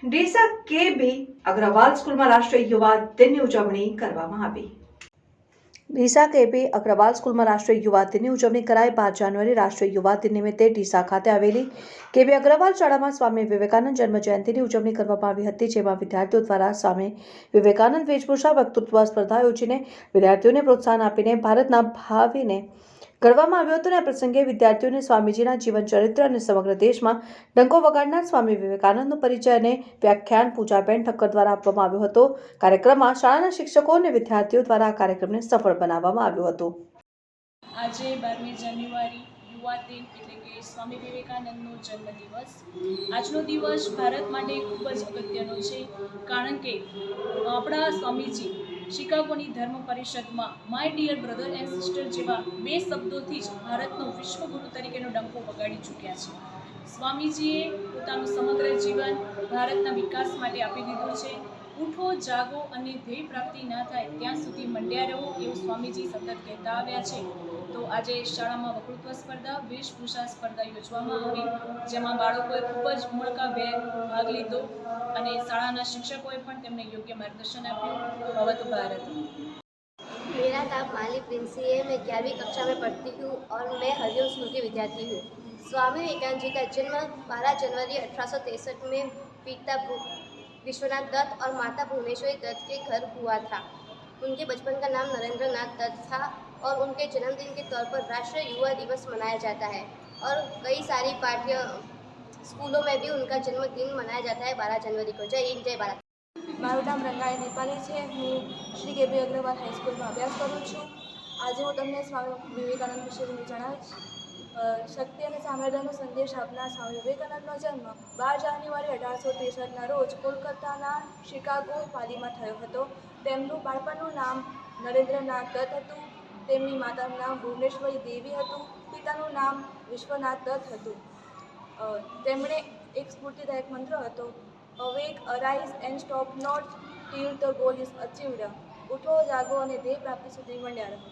ડીસા કે.બી. અગ્રવાલ સ્કૂલમાં રાષ્ટ્રીય યુવા દિનની ઉજવણી કરવામાં આવી। ડીસા કે.બી. અગ્રવાલ સ્કૂલમાં રાષ્ટ્રીય યુવા દિનની ઉજવણી કરાઈ। 12 જાન્યુઆરી રાષ્ટ્રીય યુવા દિન નિમિત્તે ડીસા ખાતે આવેલી કે.બી. અગ્રવાલ શાળામાં સ્વામી વિવેકાનંદ જન્મ જયંતિની ઉજવણી કરવામાં આવી હતી, જેમાં વિદ્યાર્થીઓ દ્વારા સ્વામી વિવેકાનંદ વેશભૂષા વક્તૃત્વ સ્પર્ધા યોજીને વિદ્યાર્થીઓને પ્રોત્સાહન આપીને ભારતના ભાવિને કરવામાં આવ્યું હતું। આ પ્રસંગે વિદ્યાર્થીઓને સ્વામીજીના જીવન ચરિત્ર અને સમગ્ર દેશમાં ડંકો વગાડનાર સ્વામી વિવેકાનંદનો પરિચય અને વ્યાખ્યાન પૂજાબેન ઠક્કર દ્વારા આપવામાં આવ્યો હતો। કાર્યક્રમમાં શાળાના શિક્ષકો અને વિદ્યાર્થીઓ દ્વારા આ કાર્યક્રમને સફળ બનાવવામાં આવ્યો હતો। આજે 12મી જાન્યુઆરી યુવા દિન એટલે કે સ્વામી વિવેકાનંદનો જન્મદિવસ। આજનો દિવસ ભારત માટે ખૂબ જ અગત્યનો છે, કારણ કે આપણા સ્વામીજી શિકાગોની ધર્મ પરિષદમાં my dear brother and sister જેવા 2 શબ્દોથી જ ભારતનો વિશ્વગુરુ તરીકેનો ડંકો વગાડી ચૂક્યા છે। સ્વામીજીએ પોતાનું સમગ્ર જીવન ભારતના વિકાસ માટે આપી દીધું છે। ઉઠો, જાગો અને ધ્યેય પ્રાપ્તિ ના થાય ત્યાં સુધી મંડ્યા રહો, એવું સ્વામીજી સતત કહેતા આવ્યા છે। તો આજે શાળામાં વક્તૃત્વ સ્પર્ધા, વેશભૂષા સ્પર્ધા યોજવામાં આવી, જેમાં બાળકોએ ખૂબ જ ઉમળકાભેર ભાગ લીધો અને શાળાના શિક્ષકોએ પણ તેમને યોગ્ય માર્ગદર્શન આપ્યું। ભવતુ ભારત। मेरा नाम माली प्रिंसी है। मैं 11वीं कक्षा में पढ़ती हूँ और मैं हरिओम स्कूल की विद्यार्थी हूँ। स्वामी विवेकानंद जी का जन्म 12 जनवरी 1863 में पिता विश्वनाथ दत्त और माता भुवनेश्वरी दत्त के घर हुआ था। उनके बचपन का नाम नरेंद्र नाथ दत्त था और उनके जन्मदिन के तौर पर राष्ट्रीय युवा दिवस मनाया जाता है और कई सारी पाठ्य स्कूलों में भी उनका जन्मदिन मनाया जाता है 12 जनवरी को। जय हिंद, जय भारत। મારું નામ રંગાઈ નેપાલી છે। હું શ્રી કે.બી. અગ્રવાલ હાઈસ્કૂલમાં અભ્યાસ કરું છું। આજે હું તમને સ્વામી વિવેકાનંદ વિશે જણાવીશ। શક્તિ અને સામર્થ્યનો સંદેશ આપનાર સ્વામી વિવેકાનંદનો જન્મ 12 જાન્યુઆરી 1863ના રોજ કોલકાતાના શિકાગો વાલીમાં થયો હતો। તેમનું બાળપણનું નામ નરેન્દ્રનાથ દત્ત હતું। તેમની માતાનું નામ ભુવનેશ્વરી દેવી હતું। પિતાનું નામ વિશ્વનાથ દત્ત હતું। તેમણે એક સ્ફૂર્તિદાયક મંત્ર હતો, awake, arise and stop not till the goal is achieved. ઉઠો, જાગો અને ધ્યેય પ્રાપ્તિ સુધી મંડ્યા રહો।